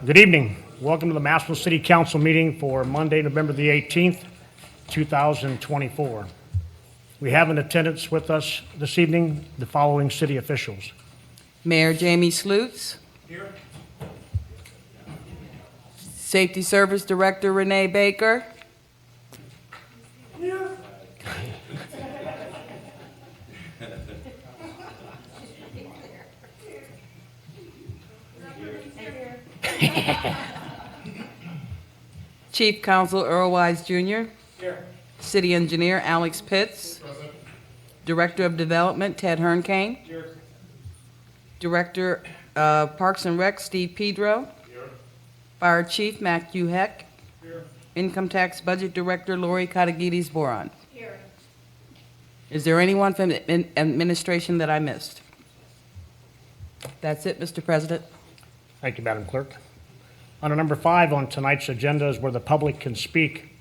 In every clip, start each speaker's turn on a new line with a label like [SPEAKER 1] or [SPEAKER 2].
[SPEAKER 1] Good evening. Welcome to the Massillon City Council meeting for Monday, November the 18th, 2024. We have in attendance with us this evening the following city officials.
[SPEAKER 2] Mayor Jamie Slutes. Here. Safety Service Director Renee Baker. Here. Chief Counsel Earl Wise Jr. Here. City Engineer Alex Pitts. Present. Director of Development Ted Hernkane. Here. Director of Parks and Rec Steve Pedro. Here. Fire Chief Matthew Heck. Here. Income Tax Budget Director Lori Katagides Boron. Here. Is there anyone from administration that I missed? That's it, Mr. President.
[SPEAKER 1] Thank you, Madam Clerk. Under number 5 on tonight's agenda is where the public can speak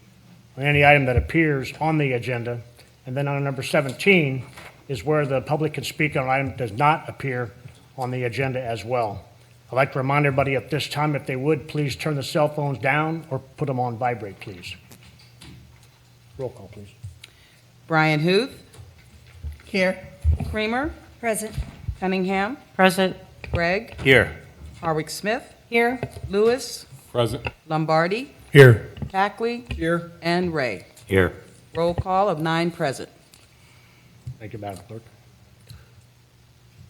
[SPEAKER 1] on any item that appears on the agenda. And then on number 17 is where the public can speak on an item that does not appear on the agenda as well. I'd like to remind everybody at this time, if they would, please turn the cell phones down or put them on vibrate, please. Roll call, please.
[SPEAKER 2] Brian Huth.
[SPEAKER 3] Here.
[SPEAKER 2] Creamer.
[SPEAKER 3] Present.
[SPEAKER 2] Cunningham.
[SPEAKER 3] Present.
[SPEAKER 2] Gregg.
[SPEAKER 4] Here.
[SPEAKER 2] Harwick Smith.
[SPEAKER 3] Here.
[SPEAKER 2] Lewis.
[SPEAKER 4] Present.
[SPEAKER 2] Lombardi.
[SPEAKER 4] Here.
[SPEAKER 2] Packley.
[SPEAKER 4] Here.
[SPEAKER 2] And Ray.
[SPEAKER 4] Here.
[SPEAKER 2] Roll call of 9 present.
[SPEAKER 1] Thank you, Madam Clerk.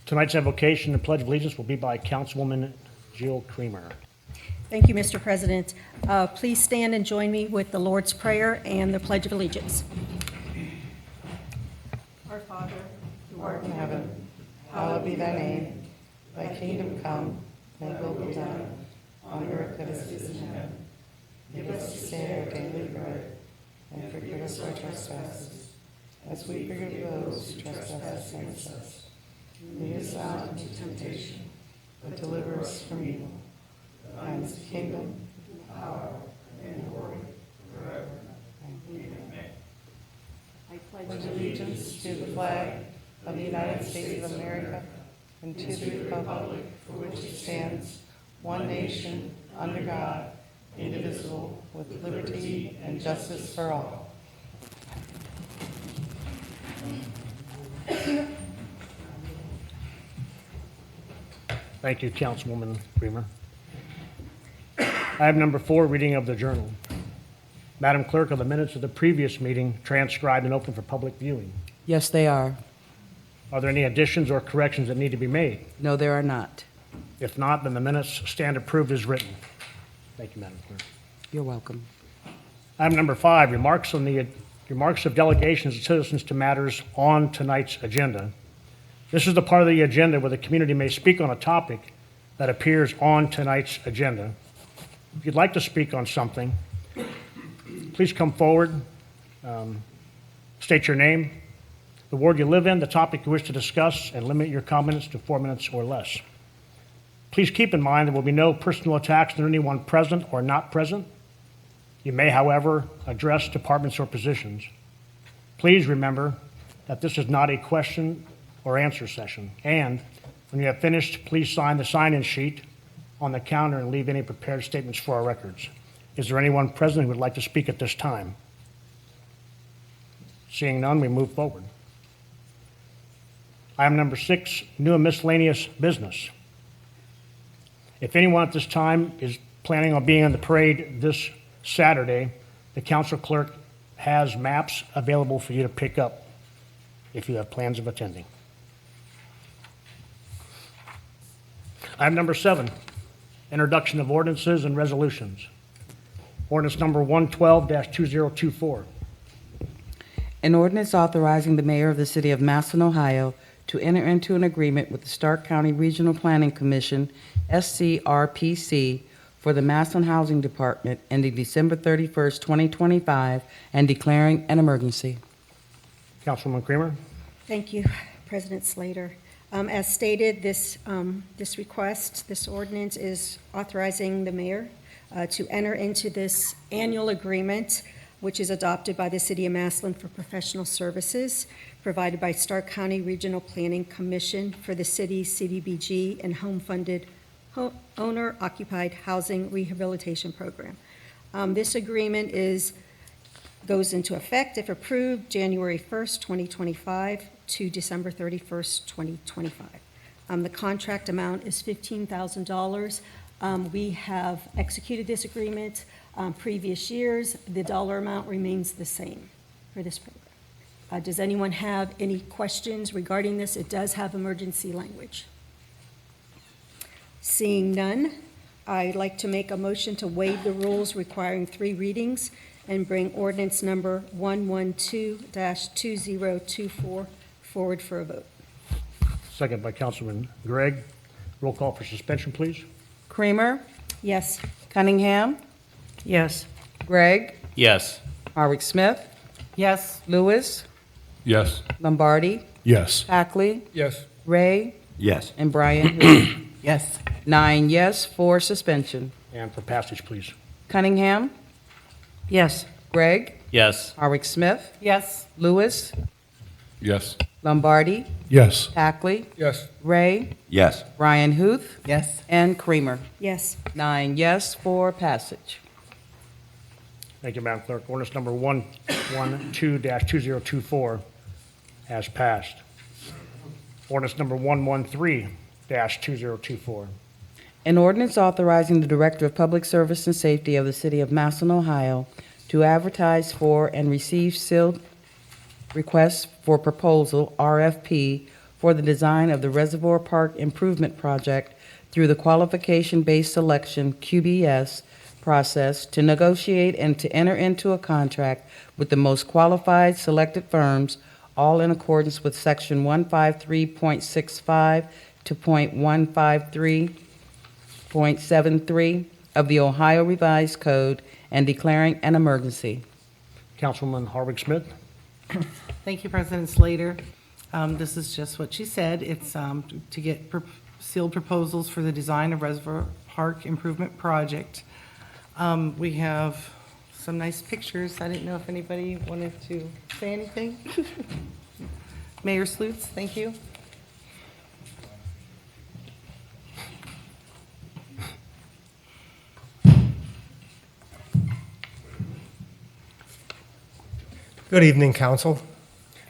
[SPEAKER 1] Tonight's invocation and Pledge of Allegiance will be by Councilwoman Jill Creamer.
[SPEAKER 3] Thank you, Mr. President. Please stand and join me with the Lord's Prayer and the Pledge of Allegiance. Our Father, who art in heaven, hallowed be thy name. Thy kingdom come, thy will be done, on earth as it is in heaven. Give us this day our daily bread, and forgive us our trespasses, as we forgive those who trespass against us. Lead us not into temptation, but deliver us from evil. Thine is the kingdom, the power, and glory, forever. Amen. I pledge allegiance to the flag of the United States of America and to the republic for which it stands, one nation, under God, indivisible, with liberty and justice for all.
[SPEAKER 1] Thank you, Councilwoman Creamer. Item number 4, reading of the journal. Madam Clerk, are the minutes of the previous meeting transcribed and open for public viewing?
[SPEAKER 2] Yes, they are.
[SPEAKER 1] Are there any additions or corrections that need to be made?
[SPEAKER 2] No, there are not.
[SPEAKER 1] If not, then the minutes stand approved as written. Thank you, Madam Clerk.
[SPEAKER 2] You're welcome.
[SPEAKER 1] Item number 5, remarks of delegations and citizens to matters on tonight's agenda. This is the part of the agenda where the community may speak on a topic that appears on tonight's agenda. If you'd like to speak on something, please come forward, state your name, the ward you live in, the topic you wish to discuss, and limit your comments to 4 minutes or less. Please keep in mind there will be no personal attacks on anyone present or not present. You may, however, address departments or positions. Please remember that this is not a question or answer session. And when you have finished, please sign the sign-in sheet on the counter and leave any prepared statements for our records. Is there anyone present who would like to speak at this time? Seeing none, we move forward. Item number 6, new and miscellaneous business. If anyone at this time is planning on being on the parade this Saturday, the council clerk has maps available for you to pick up if you have plans of attending. Item number 7, introduction of ordinances and resolutions. Ordinance number 112-2024.
[SPEAKER 2] An ordinance authorizing the mayor of the city of Massillon, Ohio, to enter into an agreement with the Stark County Regional Planning Commission, SCRPC, for the Massillon Housing Department ending December 31st, 2025, and declaring an emergency.
[SPEAKER 1] Councilwoman Creamer.
[SPEAKER 3] Thank you, President Slater. As stated, this ordinance is authorizing the mayor to enter into this annual agreement, which is adopted by the City of Massillon for professional services provided by Stark County Regional Planning Commission for the city, CDBG, and home-funded
[SPEAKER 4] owner-occupied housing rehabilitation program. This agreement goes into effect, if approved, January 1st, 2025 to December 31st, 2025. The contract amount is $15,000. We have executed this agreement previous years. The dollar amount remains the same for this program. Does anyone have any questions regarding this? It does have emergency language. Seeing none, I'd like to make a motion to waive the rules requiring 3 readings and bring ordinance number 112-2024 forward for a vote.
[SPEAKER 1] Second by Councilman Gregg. Roll call for suspension, please.
[SPEAKER 2] Creamer,
[SPEAKER 4] Yes.
[SPEAKER 2] Cunningham,
[SPEAKER 3] Yes.
[SPEAKER 2] Gregg,
[SPEAKER 5] Yes.
[SPEAKER 2] Harwick Smith,
[SPEAKER 3] Yes.
[SPEAKER 2] Lewis,
[SPEAKER 5] Yes.
[SPEAKER 2] Lombardi,
[SPEAKER 5] Yes.
[SPEAKER 2] Hackley,
[SPEAKER 5] Yes.
[SPEAKER 2] Ray,
[SPEAKER 5] Yes.
[SPEAKER 2] and Brian Hood.
[SPEAKER 3] Yes.
[SPEAKER 2] 9 yes for suspension.
[SPEAKER 1] And for passage, please.
[SPEAKER 2] Cunningham,
[SPEAKER 3] Yes.
[SPEAKER 2] Gregg,
[SPEAKER 5] Yes.
[SPEAKER 2] Harwick Smith,
[SPEAKER 3] Yes.
[SPEAKER 2] Lewis,
[SPEAKER 5] Yes.
[SPEAKER 2] Lombardi,
[SPEAKER 5] Yes.
[SPEAKER 2] Hackley,
[SPEAKER 5] Yes.
[SPEAKER 2] Ray,
[SPEAKER 5] Yes.
[SPEAKER 2] Brian Huth,
[SPEAKER 3] Yes.
[SPEAKER 2] and Creamer.
[SPEAKER 4] Yes.
[SPEAKER 2] 9 yes for passage.
[SPEAKER 1] Thank you, Madam Clerk. Ordinance number 112-2024 has passed. Ordinance number 113-2024.
[SPEAKER 2] An ordinance authorizing the Director of Public Service and Safety of the City of Massillon, Ohio, to advertise for and receive sealed requests for proposal, RFP, for the design of the Reservoir Park Improvement Project through the Qualification-Based Selection, QBS, process to negotiate and to enter into a contract with the most qualified selected firms, all in accordance with Section 153.65 to .153.73 of the Ohio Revised Code and declaring an emergency.
[SPEAKER 1] Councilwoman Harwick Smith.
[SPEAKER 3] Thank you, President Slater. This is just what she said. It's to get sealed proposals for the design of Reservoir Park Improvement Project. We have some nice pictures. I didn't know if anybody wanted to say anything. Mayor Slutes, thank you.
[SPEAKER 6] Good evening, Council.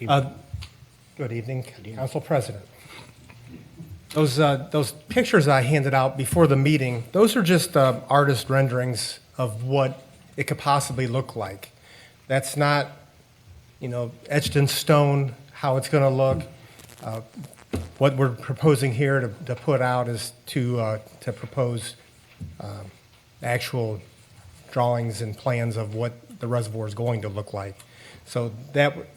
[SPEAKER 6] Good evening, Council President. Those pictures I handed out before the meeting, those are just artist renderings of what it could possibly look like. That's not, etched in stone how it's going to look. What we're proposing here to put out is to propose actual drawings and plans of what the reservoir is going to look like. So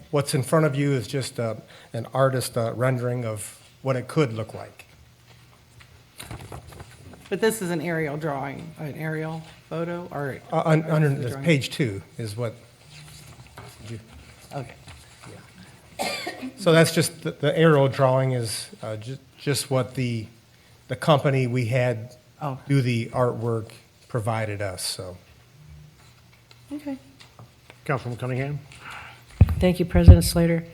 [SPEAKER 6] what's in front of you is just an artist rendering of what it could look like.
[SPEAKER 3] But this is an aerial drawing, an aerial photo, or?
[SPEAKER 6] Under
[SPEAKER 3] this is a
[SPEAKER 6] this,
[SPEAKER 3] drawing?
[SPEAKER 6] page 2 is what,
[SPEAKER 3] Okay.
[SPEAKER 6] so that's just, the aerial drawing is just what the company we had
[SPEAKER 3] Oh.
[SPEAKER 6] do the artwork provided us, so.
[SPEAKER 3] Okay.
[SPEAKER 1] Councilwoman Cunningham.
[SPEAKER 7] Thank you, President Slater.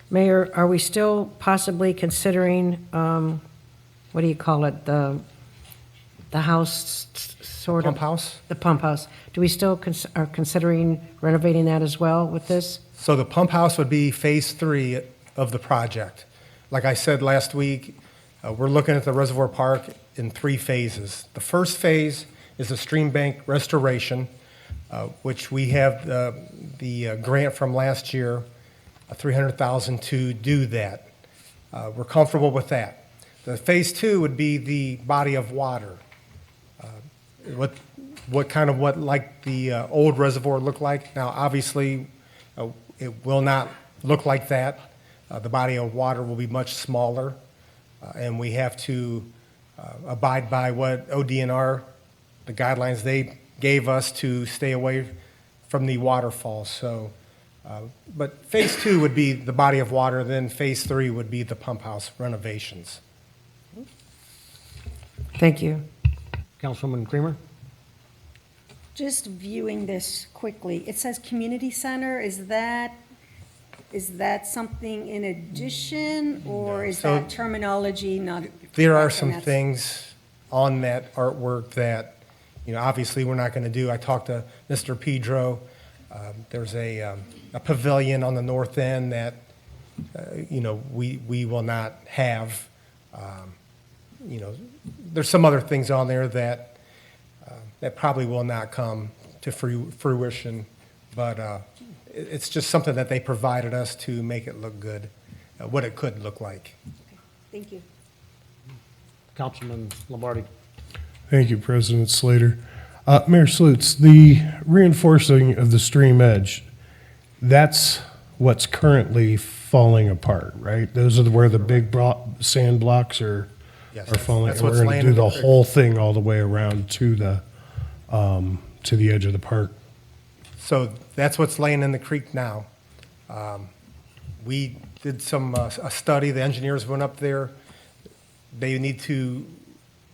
[SPEAKER 7] Mayor, are we still possibly considering, what do you call it, the house, sort of?
[SPEAKER 6] Pump house?
[SPEAKER 7] The pump house. Do we still are considering renovating that as well with this?
[SPEAKER 6] So the pump house would be phase 3 of the project. Like I said last week, we're looking at the reservoir park in 3 phases. The first phase is the stream bank restoration, which we have the grant from last year, $300,000 to do that. We're comfortable with that. The phase 2 would be the body of water. What like the old reservoir looked like. Now, obviously, it will not look like that. The body of water will be much smaller, and we have to abide by what ODNR, the guidelines they gave us to stay away from the waterfalls. So, but phase 2 would be the body of water, then phase 3 would be the pump house renovations.
[SPEAKER 7] Thank you.
[SPEAKER 1] Councilwoman Creamer.
[SPEAKER 4] Just viewing this quickly, it says community center. Is that something in addition, or is
[SPEAKER 6] So-
[SPEAKER 4] that terminology not?
[SPEAKER 6] There are
[SPEAKER 4] correct?
[SPEAKER 6] some
[SPEAKER 4] And that's-
[SPEAKER 6] things on that artwork that, obviously we're not going to do. I talked to Mr. Pedro. There's a pavilion on the north end that, we will not have. There's some other things on there that probably will not come to fruition, but it's just something that they provided us to make it look good, what it could look like.
[SPEAKER 4] Thank you.
[SPEAKER 1] Councilman Lombardi.
[SPEAKER 8] Thank you, President Slater. Mayor Slutes, the reinforcing of the stream edge, that's what's currently falling apart, right? Those are where the big sand blocks are
[SPEAKER 6] Yes,
[SPEAKER 8] falling.
[SPEAKER 6] that's
[SPEAKER 8] And we're
[SPEAKER 6] what's
[SPEAKER 8] going
[SPEAKER 6] laying
[SPEAKER 8] to do
[SPEAKER 6] in the
[SPEAKER 8] the
[SPEAKER 6] creek.
[SPEAKER 8] whole thing all the way around to the edge of the park.
[SPEAKER 6] So that's what's laying in the creek now. We did a study, the engineers went up there. They need to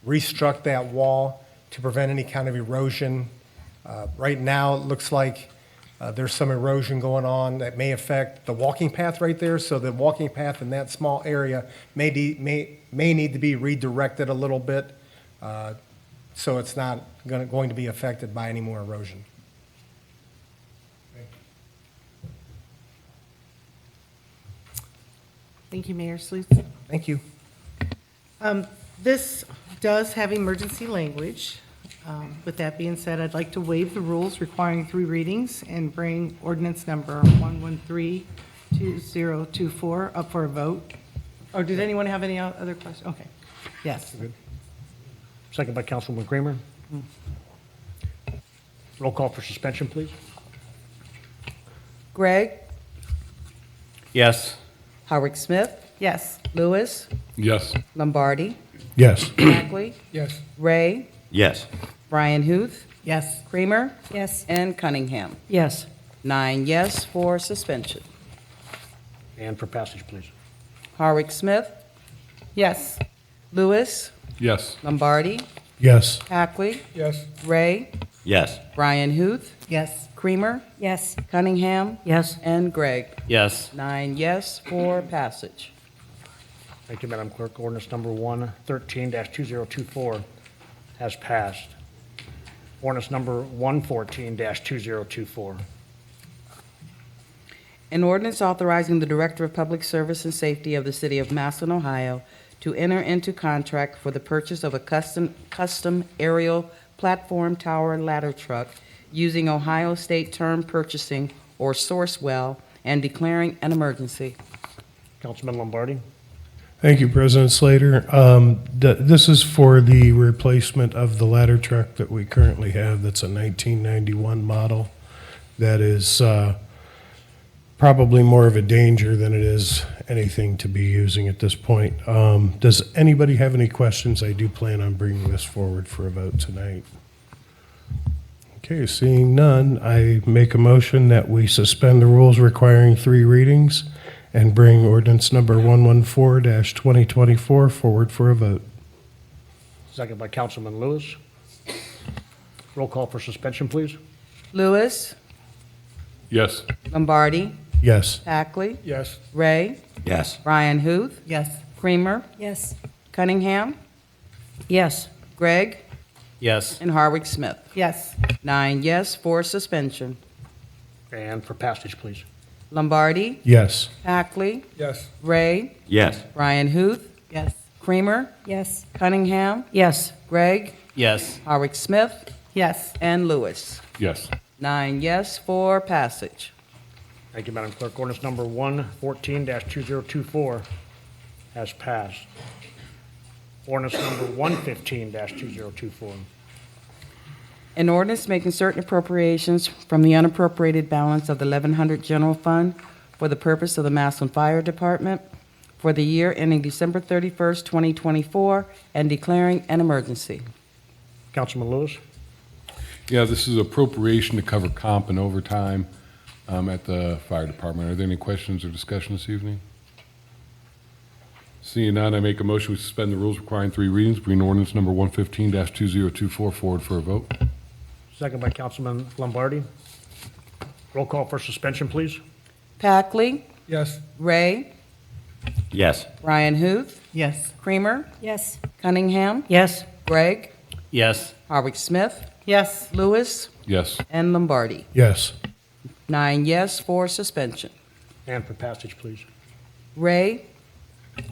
[SPEAKER 6] restruct that wall to prevent any kind of erosion. Right now, it looks like there's some erosion going on that may affect the walking path right there. So the walking path in that small area may need to be redirected a little bit, so it's not going to be affected by any more erosion.
[SPEAKER 3] Thank you, Mayor Sluse.
[SPEAKER 6] Thank you.
[SPEAKER 3] This does have emergency language. With that being said, I'd like to waive the rules requiring 3 readings and bring ordinance number 113-2024 up for a vote. Or did anyone have any other questions? Okay. Yes.
[SPEAKER 1] Second by Councilwoman Kramer. Roll call for suspension, please.
[SPEAKER 2] Gregg,
[SPEAKER 5] Yes.
[SPEAKER 2] Howard Smith,
[SPEAKER 3] Yes.
[SPEAKER 2] Lewis,
[SPEAKER 5] Yes.
[SPEAKER 2] Lombardi,
[SPEAKER 8] Yes.
[SPEAKER 2] Hackley,
[SPEAKER 8] Yes.
[SPEAKER 2] Ray,
[SPEAKER 5] Yes.
[SPEAKER 2] Brian Huth,
[SPEAKER 3] Yes.
[SPEAKER 2] Creamer,
[SPEAKER 4] Yes.
[SPEAKER 2] and Cunningham.
[SPEAKER 7] Yes.
[SPEAKER 2] 9 yes for suspension.
[SPEAKER 1] And for passage, please.
[SPEAKER 2] Howard Smith,
[SPEAKER 3] Yes.
[SPEAKER 2] Lewis,
[SPEAKER 5] Yes.
[SPEAKER 2] Lombardi,
[SPEAKER 8] Yes.
[SPEAKER 2] Hackley,
[SPEAKER 8] Yes.
[SPEAKER 2] Ray,
[SPEAKER 5] Yes.
[SPEAKER 2] Brian Huth,
[SPEAKER 3] Yes.
[SPEAKER 2] Creamer,
[SPEAKER 4] Yes.
[SPEAKER 2] Cunningham,
[SPEAKER 7] Yes.
[SPEAKER 2] and Gregg.
[SPEAKER 5] Yes.
[SPEAKER 2] 9 yes for passage.
[SPEAKER 1] Thank you, Madam Clerk. Ordinance number 113-2024 has passed. Ordinance number 114-2024.
[SPEAKER 2] An ordinance authorizing the Director of Public Service and Safety of the City of Massillon, Ohio, to enter into contract for the purchase of a custom aerial platform tower ladder truck using Ohio State Term Purchasing or Sourcewell and declaring an emergency.
[SPEAKER 1] Councilman Lombardi.
[SPEAKER 8] Thank you, President Slater. This is for the replacement of the ladder truck that we currently have. That's a 1991 model. That is probably more of a danger than it is anything to be using at this point. Does anybody have any questions? I do plan on bringing this forward for a vote tonight. Okay, seeing none, I make a motion that we suspend the rules requiring 3 readings and bring ordinance number 114-2024 forward for a vote.
[SPEAKER 1] Second by Councilman Lewis. Roll call for suspension, please.
[SPEAKER 2] Lewis,
[SPEAKER 5] Yes.
[SPEAKER 2] Lombardi,
[SPEAKER 8] Yes.
[SPEAKER 2] Hackley,
[SPEAKER 8] Yes.
[SPEAKER 2] Ray,
[SPEAKER 5] Yes.
[SPEAKER 2] Brian Huth,
[SPEAKER 3] Yes.
[SPEAKER 2] Creamer,
[SPEAKER 4] Yes.
[SPEAKER 2] Cunningham,
[SPEAKER 7] Yes.
[SPEAKER 2] Gregg,
[SPEAKER 5] Yes.
[SPEAKER 2] and Harwick Smith.
[SPEAKER 3] Yes.
[SPEAKER 2] 9 yes for suspension.
[SPEAKER 1] And for passage, please.
[SPEAKER 2] Lombardi,
[SPEAKER 8] Yes.
[SPEAKER 2] Hackley,
[SPEAKER 8] Yes.
[SPEAKER 2] Ray,
[SPEAKER 5] Yes.
[SPEAKER 2] Brian Huth,
[SPEAKER 3] Yes.
[SPEAKER 2] Creamer,
[SPEAKER 4] Yes.
[SPEAKER 2] Cunningham,
[SPEAKER 7] Yes.
[SPEAKER 2] Gregg,
[SPEAKER 5] Yes.
[SPEAKER 2] Harwick Smith,
[SPEAKER 3] Yes.
[SPEAKER 2] and Lewis.
[SPEAKER 5] Yes.
[SPEAKER 2] 9 yes for passage.
[SPEAKER 1] Thank you, Madam Clerk. Ordinance number 114-2024 has passed. Ordinance number 115-2024.
[SPEAKER 2] An ordinance making certain appropriations from the unappropriated balance of the 1100 General Fund for the purpose of the Massillon Fire Department for the year ending December 31st, 2024, and declaring an emergency.
[SPEAKER 1] Councilman Lewis.
[SPEAKER 5] Yeah, this is appropriation to cover comp and overtime at the fire department. Are there any questions or discussion this evening? Seeing none, I make a motion we suspend the rules requiring 3 readings, bring ordinance number 115-2024 forward for a vote.
[SPEAKER 1] Second by Councilman Lombardi. Roll call for suspension, please.
[SPEAKER 2] Packley,
[SPEAKER 8] Yes.
[SPEAKER 2] Ray,
[SPEAKER 5] Yes.
[SPEAKER 2] Brian Huth,
[SPEAKER 3] Yes.
[SPEAKER 2] Creamer,
[SPEAKER 4] Yes.
[SPEAKER 2] Cunningham,
[SPEAKER 7] Yes.
[SPEAKER 2] Gregg,
[SPEAKER 9] Yes.
[SPEAKER 2] Howard Smith,
[SPEAKER 3] Yes.
[SPEAKER 2] Lewis,
[SPEAKER 5] Yes.
[SPEAKER 2] and Lombardi.
[SPEAKER 8] Yes.
[SPEAKER 2] 9 yes for suspension.
[SPEAKER 1] And for passage, please.
[SPEAKER 2] Ray,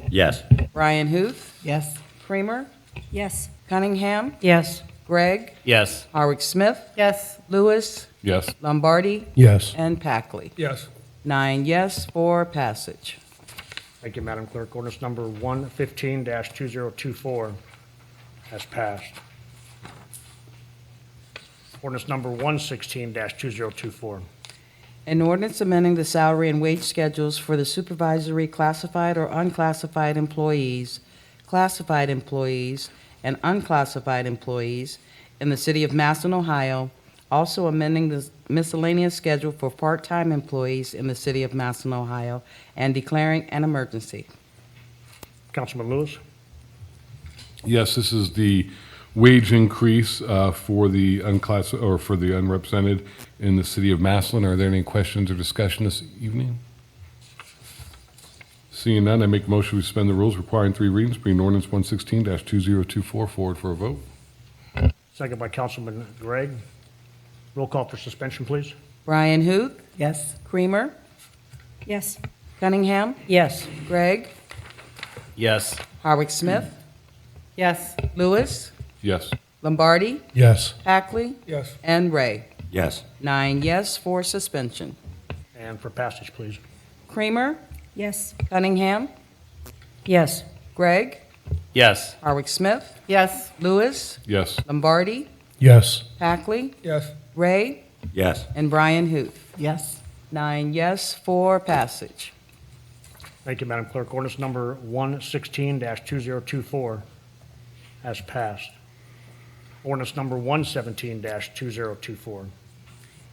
[SPEAKER 9] Yes.
[SPEAKER 2] Brian Huth,
[SPEAKER 3] Yes.
[SPEAKER 2] Creamer,
[SPEAKER 4] Yes.
[SPEAKER 2] Cunningham,
[SPEAKER 7] Yes.
[SPEAKER 2] Gregg,
[SPEAKER 9] Yes.
[SPEAKER 2] Howard Smith,
[SPEAKER 3] Yes.
[SPEAKER 2] Lewis,
[SPEAKER 5] Yes.
[SPEAKER 2] Lombardi,
[SPEAKER 8] Yes.
[SPEAKER 2] and Packley.
[SPEAKER 6] Yes.
[SPEAKER 2] 9 yes for passage.
[SPEAKER 1] Thank you, Madam Clerk. Ordinance number 115-2024 has passed. Ordinance number 116-2024.
[SPEAKER 2] An ordinance amending the salary and wage schedules for the supervisory classified or unclassified employees, and unclassified employees in the city of Massillon, Ohio, also amending the miscellaneous schedule for part-time employees in the city of Massillon, Ohio, and declaring an emergency.
[SPEAKER 1] Councilman Lewis?
[SPEAKER 5] Yes, this is the wage increase for the for the unrepresented in the city of Massillon. Are there any questions or discussion this evening? Seeing none, I make a motion to suspend the rules requiring 3 readings, bring ordinance 116-2024 forward for a vote.
[SPEAKER 1] Second by Councilman Gregg. Roll call for suspension, please.
[SPEAKER 2] Brian Huth,
[SPEAKER 3] Yes.
[SPEAKER 2] Creamer,
[SPEAKER 4] Yes.
[SPEAKER 2] Cunningham,
[SPEAKER 7] Yes.
[SPEAKER 2] Gregg,
[SPEAKER 9] Yes.
[SPEAKER 2] Howard Smith,
[SPEAKER 3] Yes.
[SPEAKER 2] Lewis,
[SPEAKER 5] Yes.
[SPEAKER 2] Lombardi,
[SPEAKER 8] Yes.
[SPEAKER 2] Packley,
[SPEAKER 6] Yes.
[SPEAKER 2] and Ray.
[SPEAKER 9] Yes.
[SPEAKER 2] 9 yes for suspension.
[SPEAKER 1] And for passage, please.
[SPEAKER 2] Creamer,
[SPEAKER 4] Yes.
[SPEAKER 2] Cunningham,
[SPEAKER 7] Yes.
[SPEAKER 2] Gregg,
[SPEAKER 9] Yes.
[SPEAKER 2] Howard Smith,
[SPEAKER 3] Yes.
[SPEAKER 2] Lewis,
[SPEAKER 5] Yes.
[SPEAKER 2] Lombardi,
[SPEAKER 8] Yes.
[SPEAKER 2] Packley,
[SPEAKER 6] Yes.
[SPEAKER 2] Ray,
[SPEAKER 9] Yes.
[SPEAKER 2] and Brian Huth.
[SPEAKER 3] Yes.
[SPEAKER 2] 9 yes for passage.
[SPEAKER 1] Thank you, Madam Clerk. Ordinance number 116-2024 has passed. Ordinance number 117-2024.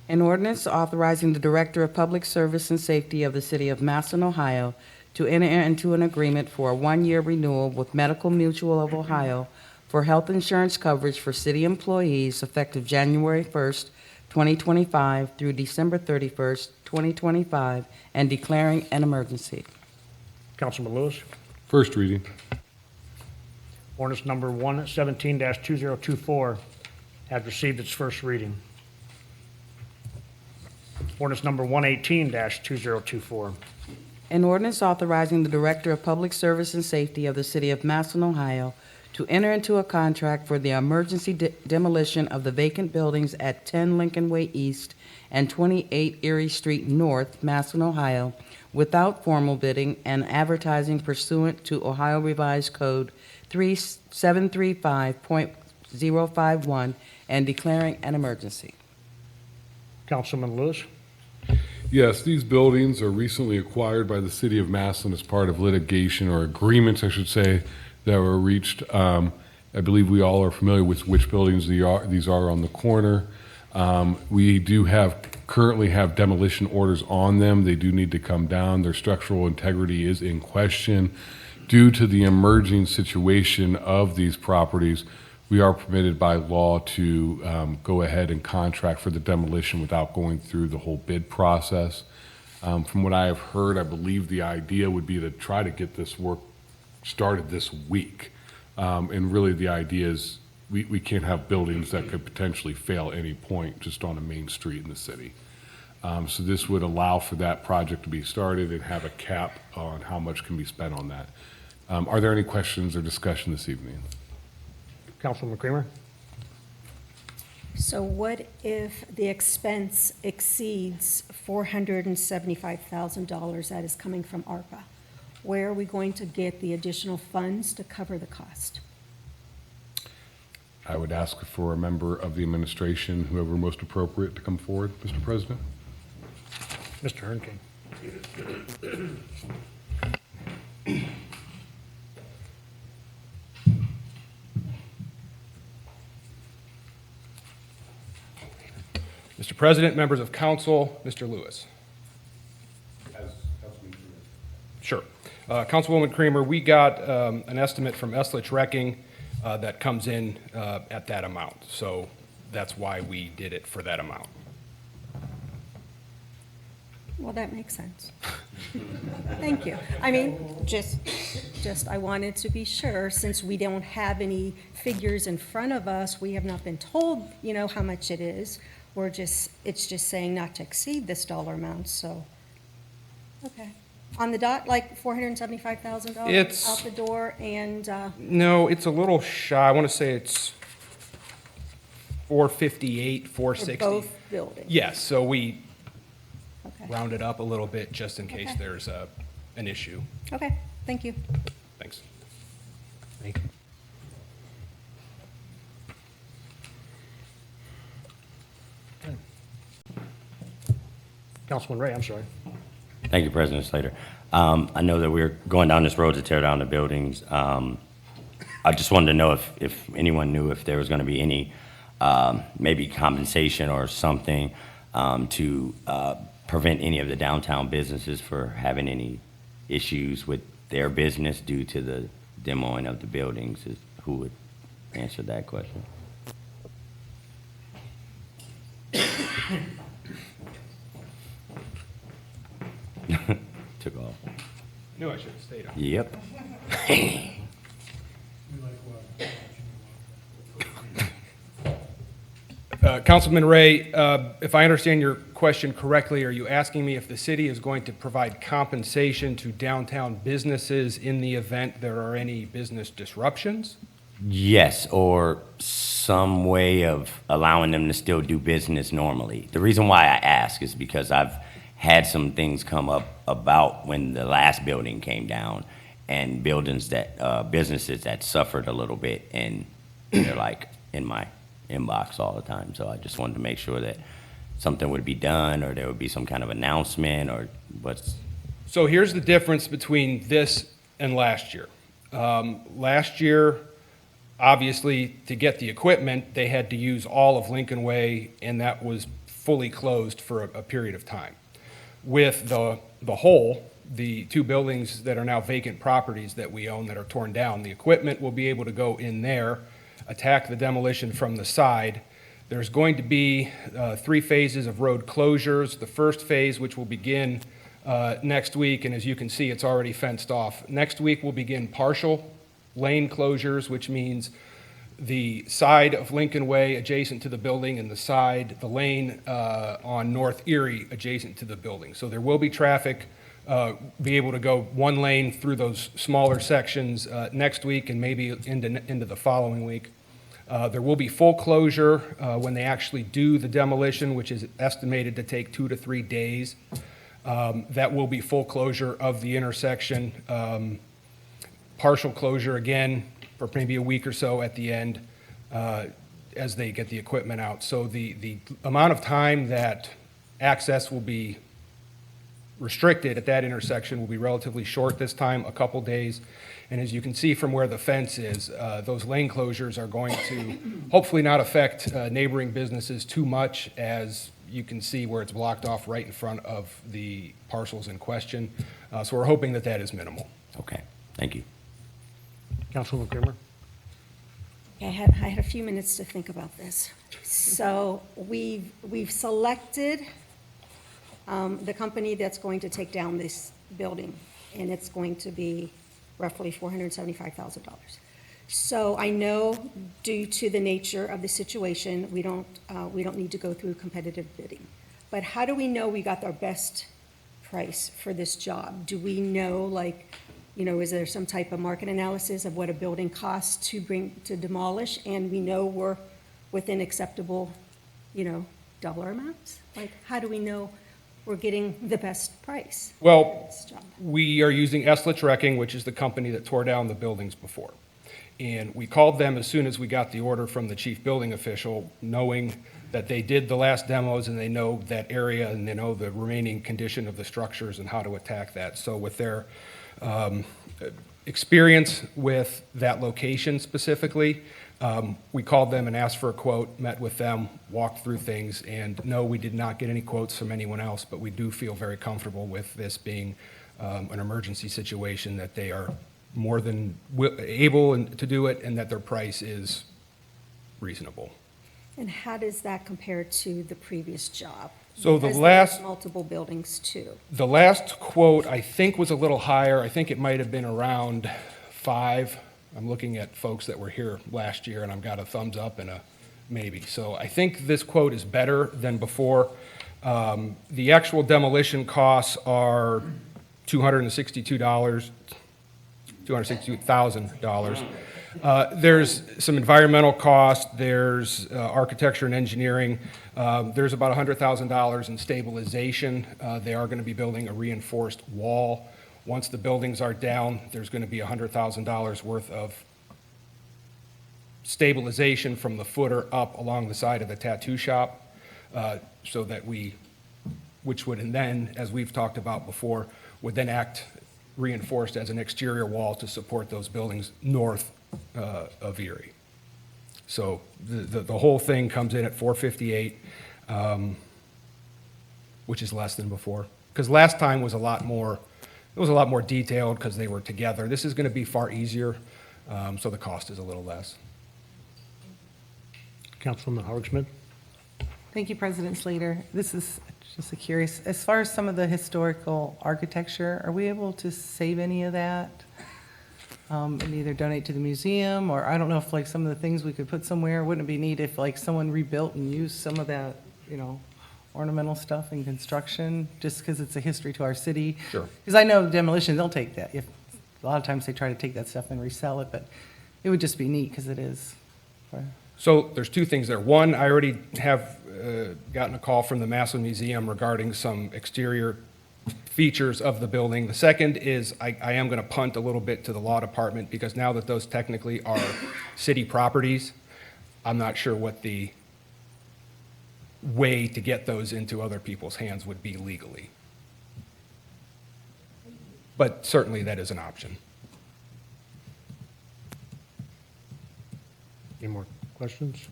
[SPEAKER 2] An ordinance authorizing the Director of Public Service and Safety of the City of Massillon, Ohio, to enter into an agreement for a 1-year renewal with Medical Mutual of Ohio for health insurance coverage for city employees effective January 1st, 2025 through December 31st, 2025, and declaring an emergency.
[SPEAKER 1] Councilman Lewis?
[SPEAKER 5] First reading.
[SPEAKER 1] Ordinance number 117-2024 has received its first reading. Ordinance number 118-2024.
[SPEAKER 2] An ordinance authorizing the Director of Public Service and Safety of the City of Massillon, Ohio, to enter into a contract for the emergency demolition of the vacant buildings at 10 Lincoln Way East and 28 Erie Street North, Massillon, Ohio, without formal bidding and advertising pursuant to Ohio Revised Code 735.051 and declaring an emergency.
[SPEAKER 1] Councilman Lewis?
[SPEAKER 5] Yes, these buildings are recently acquired by the city of Massillon as part of litigation, or agreements, I should say, that were reached. I believe we all are familiar with which buildings these are on the corner. We do currently have demolition orders on them. They do need to come down. Their structural integrity is in question. Due to the emerging situation of these properties, we are permitted by law to go ahead and contract for the demolition without going through the whole bid process. From what I have heard, I believe the idea would be to try to get this work started this week. And really the idea is we can't have buildings that could potentially fail at any point just on a main street in the city. So this would allow for that project to be started and have a cap on how much can be spent on that. Are there any questions or discussion this evening?
[SPEAKER 1] Councilman Creamer?
[SPEAKER 4] So what if the expense exceeds $475,000 that is coming from ARPA? Where are we going to get the additional funds to cover the cost?
[SPEAKER 5] I would ask for a member of the administration, whoever most appropriate, to come forward, Mr. President.
[SPEAKER 1] Mr. Hernking?
[SPEAKER 10] Mr. President, members of council, Mr. Lewis. Sure. Councilwoman Creamer, we got an estimate from Eslich Wrecking that comes in at that amount. So that's why we did it for that amount.
[SPEAKER 4] Well, that makes sense. Thank you. I mean, just, I wanted to be sure, since we don't have any figures in front of us, we have not been told, how much it is. It's just saying not to exceed this dollar amount, so, okay. On the dot, like $475,000
[SPEAKER 10] It's-
[SPEAKER 4] out the door, and,
[SPEAKER 10] No, it's a little shy. I want to say it's 458,
[SPEAKER 4] for
[SPEAKER 10] 460.
[SPEAKER 4] both buildings?
[SPEAKER 10] Yes, so we
[SPEAKER 4] Okay.
[SPEAKER 10] round it up a little bit just in case
[SPEAKER 4] Okay.
[SPEAKER 10] there's an issue.
[SPEAKER 4] Okay, thank you.
[SPEAKER 10] Thanks.
[SPEAKER 1] Councilman Ray, I'm sorry.
[SPEAKER 9] Thank you, President Slater. I know that we're going down this road to tear down the buildings. I just wanted to know if anyone knew if there was going to be any maybe compensation or something to prevent any of the downtown businesses for having any issues with their business due to the demoing of the buildings. Who would answer that question? Took off.
[SPEAKER 10] Knew I should have stayed on.
[SPEAKER 9] Yep.
[SPEAKER 10] Councilman Ray, if I understand your question correctly, are you asking me if the city is going to provide compensation to downtown businesses in the event there are any business disruptions?
[SPEAKER 9] Yes, or some way of allowing them to still do business normally. The reason why I ask is because I've had some things come up about when the last building came down and businesses that suffered a little bit, and they're like in my inbox all the time. So I just wanted to make sure that something would be done, or there would be some kind of announcement, or what's.
[SPEAKER 10] So here's the difference between this and last year. Last year, obviously, to get the equipment, they had to use all of Lincoln Way, and that was fully closed for a period of time. With the whole, the two buildings that are now vacant properties that we own that are torn down, the equipment will be able to go in there, attack the demolition from the side. There's going to be 3 phases of road closures. The first phase, which will begin next week, and as you can see, it's already fenced off. Next week, we'll begin partial lane closures, which means the side of Lincoln Way adjacent to the building and the lane on North Erie adjacent to the building. So there will be traffic, be able to go one lane through those smaller sections next week and maybe into the following week. There will be full closure when they actually do the demolition, which is estimated to take 2 to 3 days. That will be full closure of the intersection. Partial closure again for maybe a week or so at the end as they get the equipment out. So the amount of time that access will be restricted at that intersection will be relatively short this time, a couple days. And as you can see from where the fence is, those lane closures are going to hopefully not affect neighboring businesses too much, as you can see where it's blocked off right in front of the parcels in question. So we're hoping that that is minimal.
[SPEAKER 9] Okay, thank you.
[SPEAKER 1] Councilwoman Kramer?
[SPEAKER 4] I had a few minutes to think about this. So we've selected the company that's going to take down this building, and it's going to be roughly $475,000. So I know, due to the nature of the situation, we don't need to go through competitive bidding. But how do we know we got our best price for this job? Do we know, is there some type of market analysis of what a building costs to demolish, and we know we're within acceptable, dollar amounts? How do we know we're getting the best price
[SPEAKER 10] Well,
[SPEAKER 4] for this job?
[SPEAKER 10] we are using Esslitz Wrecking, which is the company that tore down the buildings before. And we called them as soon as we got the order from the chief building official, knowing that they did the last demos and they know that area and they know the remaining condition of the structures and how to attack that. So with their experience with that location specifically, we called them and asked for a quote, met with them, walked through things, and no, we did not get any quotes from anyone else, but we do feel very comfortable with this being an emergency situation, that they are more than able to do it, and that their price is reasonable.
[SPEAKER 4] And how does that compare to the previous job?
[SPEAKER 10] So
[SPEAKER 4] Because there's multiple buildings too.
[SPEAKER 10] the last quote, I think, was a little higher. I think it might have been around 5. I'm looking at folks that were here last year, and I've got a thumbs up and a maybe. So I think this quote is better than before. The actual demolition costs are $262,000. There's some environmental costs, there's architecture and engineering, there's about $100,000 in stabilization. They are going to be building a reinforced wall. Once the buildings are down, there's going to be $100,000 worth of stabilization from the footer up along the side of the tattoo shop, so that which would, and then, as we've talked about before, would then act reinforced as an exterior wall to support those buildings north of Erie. So the whole thing comes in at $458, which is less than before. Because last time was a lot more detailed because they were together. This is going to be far easier, so the cost is a little less.
[SPEAKER 1] Councilwoman Howard Schmidt?
[SPEAKER 3] Thank you, President Slater. This is just a curious, as far as some of the historical architecture, are we able to save any of that? And either donate to the museum, or I don't know if like some of the things we could put somewhere, wouldn't it be neat if like someone rebuilt and used some of that, ornamental stuff in construction, just because it's a history to our city?
[SPEAKER 10] Sure.
[SPEAKER 3] Because I know demolition, they'll take that. A lot of times they try to take that stuff and resell it, but it would just be neat because it is.
[SPEAKER 10] So there's 2 things there. One, I already have gotten a call from the Massillon Museum regarding some exterior features of the building. The second is I am going to punt a little bit to the law department, because now that those technically are city properties, I'm not sure what the way to get those into other people's hands would be legally. But certainly that is an option.
[SPEAKER 1] Any more questions?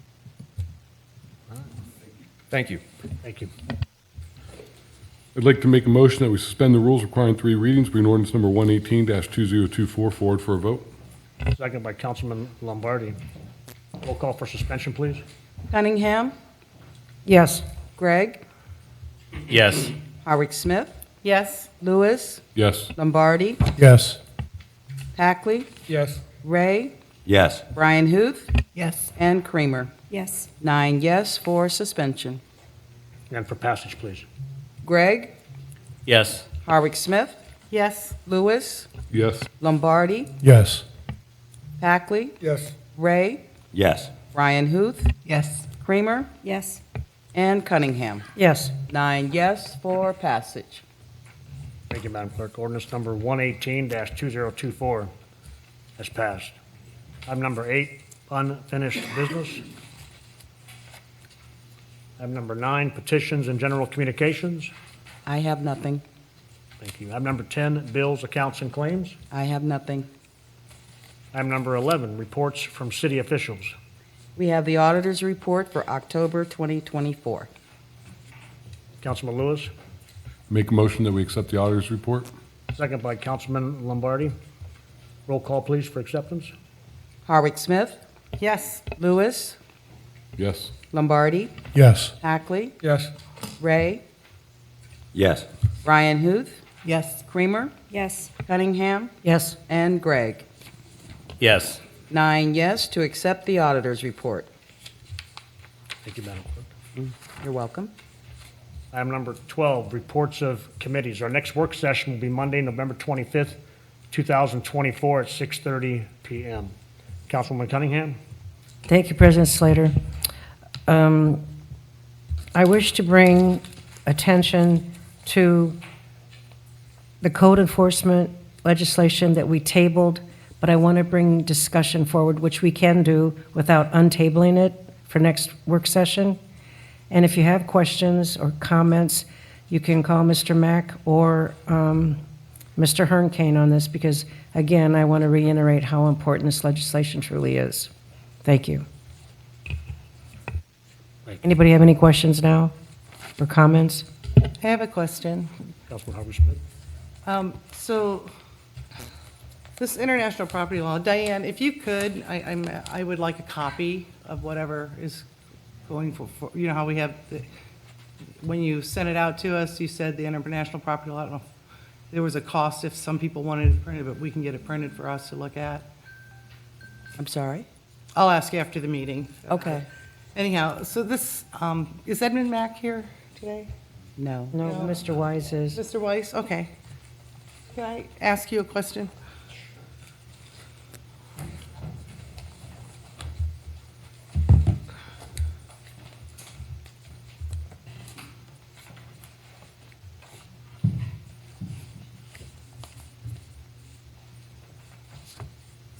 [SPEAKER 10] Thank you.
[SPEAKER 1] Thank you.
[SPEAKER 5] I'd like to make a motion that we suspend the rules requiring 3 readings, bring ordinance number 118-2024 forward for a vote.
[SPEAKER 1] Second by Councilman Lombardi. Roll call for suspension, please.
[SPEAKER 2] Cunningham,
[SPEAKER 7] Yes.
[SPEAKER 2] Gregg,
[SPEAKER 9] Yes.
[SPEAKER 2] Howard Smith,
[SPEAKER 3] Yes.
[SPEAKER 2] Lewis,
[SPEAKER 5] Yes.
[SPEAKER 2] Lombardi,
[SPEAKER 8] Yes.
[SPEAKER 2] Hackley,
[SPEAKER 8] Yes.
[SPEAKER 2] Ray,
[SPEAKER 9] Yes.
[SPEAKER 2] Brian Huth,
[SPEAKER 3] Yes.
[SPEAKER 2] and Creamer.
[SPEAKER 4] Yes.
[SPEAKER 2] 9 yes for suspension.
[SPEAKER 1] And for passage, please.
[SPEAKER 2] Gregg,
[SPEAKER 9] Yes.
[SPEAKER 2] Howard Smith,
[SPEAKER 3] Yes.
[SPEAKER 2] Lewis,
[SPEAKER 5] Yes.
[SPEAKER 2] Lombardi,
[SPEAKER 8] Yes.
[SPEAKER 2] Hackley,
[SPEAKER 8] Yes.
[SPEAKER 2] Ray,
[SPEAKER 9] Yes.
[SPEAKER 2] Brian Huth,
[SPEAKER 3] Yes.
[SPEAKER 2] Creamer,
[SPEAKER 4] Yes.
[SPEAKER 2] and Cunningham.
[SPEAKER 7] Yes.
[SPEAKER 2] 9 yes for passage.
[SPEAKER 1] Thank you, Madam Clerk. Ordinance number 118-2024 has passed. Item number 8, unfinished business. Item number 9, petitions and general communications.
[SPEAKER 2] I have nothing.
[SPEAKER 1] Thank you. Item number 10, bills, accounts, and claims.
[SPEAKER 2] I have nothing.
[SPEAKER 1] Item number 11, reports from city officials.
[SPEAKER 2] We have the auditor's report for October 2024.
[SPEAKER 1] Councilman Lewis,
[SPEAKER 5] Make a motion that we accept the auditor's report.
[SPEAKER 1] second by Councilman Lombardi. Roll call, please, for acceptance.
[SPEAKER 2] Howard Smith,
[SPEAKER 3] Yes.
[SPEAKER 2] Lewis,
[SPEAKER 5] Yes.
[SPEAKER 2] Lombardi,
[SPEAKER 8] Yes.
[SPEAKER 2] Hackley,
[SPEAKER 8] Yes.
[SPEAKER 2] Ray,
[SPEAKER 9] Yes.
[SPEAKER 2] Brian Huth,
[SPEAKER 3] Yes.
[SPEAKER 2] Creamer,
[SPEAKER 4] Yes.
[SPEAKER 2] Cunningham,
[SPEAKER 7] Yes.
[SPEAKER 2] and Gregg.
[SPEAKER 9] Yes.
[SPEAKER 2] 9 yes to accept the auditor's report.
[SPEAKER 1] Thank you, Madam Clerk.
[SPEAKER 2] You're welcome.
[SPEAKER 1] Item number 12, reports of committees. Our next work session will be Monday, November 25th, 2024 at 6:30 PM. Councilwoman Cunningham?
[SPEAKER 7] Thank you, President Slater. I wish to bring attention to the code enforcement legislation that we tabled, but I want to bring discussion forward, which we can do without untabling it for next work session. And if you have questions or comments, you can call Mr. Mack or Mr. Hernkane on this, because, again, I want to reiterate how important this legislation truly is. Thank you. Anybody have any questions now or comments?
[SPEAKER 3] I have a question.
[SPEAKER 1] Councilman Howard Smith?
[SPEAKER 3] So this international property law, Diane, if you could, I would like a copy of whatever is going for, you know how we have, when you sent it out to us, you said the international property law, I don't know if there was a cost if some people wanted it printed, but we can get it printed for us to look at.
[SPEAKER 2] I'm sorry?
[SPEAKER 3] I'll ask you after the meeting.
[SPEAKER 2] Okay.
[SPEAKER 3] Anyhow, so this, is Edmund Mack here today?
[SPEAKER 2] No.
[SPEAKER 7] No, Mr. Wise is.
[SPEAKER 3] Mr. Weiss, okay. Can I ask you a question?